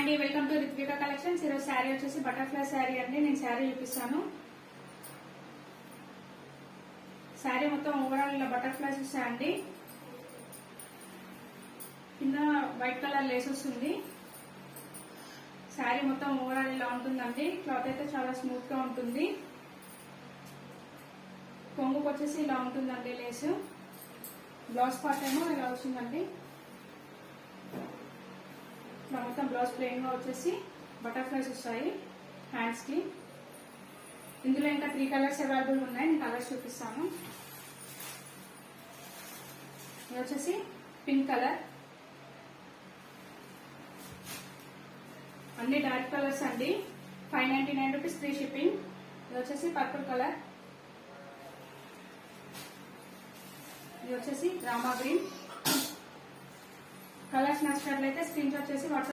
అండి, welcome to Ritvika collections. ఈరోజు శారీ వచ్చేసి బటర్ఫ్లై శారీ అండి. నేను శారీ చూపిస్తాను. శారీ మొత్తం ఓవరాల్ ఇలా బటర్ఫ్లైస్ వస్తాయండి. కింద వైట్ కలర్ లేస్ వస్తుంది. శారీ మొత్తం ఓవరాల్ ఇలా ఉంటుందండి. క్లాత్ అయితే చాలా స్మూత్ గా ఉంటుంది. కొంగుకు వచ్చేసి ఇలా ఉంటుందండి లేసు. బ్లౌజ్ పార్ట్ ఏమో ఇలా వస్తుందండి. మొత్తం బ్లౌజ్ ప్లెయిన్ గా వచ్చేసి బటర్ఫ్లైస్ వస్తాయి హ్యాండ్స్ కి. ఇందులో ఇంకా 3 కలర్స్ అవైలబుల్ ఉన్నాయి. నేను కలర్స్ చూపిస్తాను. ఇది వచ్చేసి పింక్ కలర్, అన్ని డార్క్ కలర్స్ అండి. 599 రూపీస్ ఫ్రీ షిప్పింగ్. ఇది వచ్చేసి పర్పుల్ కలర్, ఇది వచ్చేసి రామా గ్రీన్. కలర్స్ నచ్చినట్లయితే స్క్రీన్ షాట్ చేసి వాట్సాప్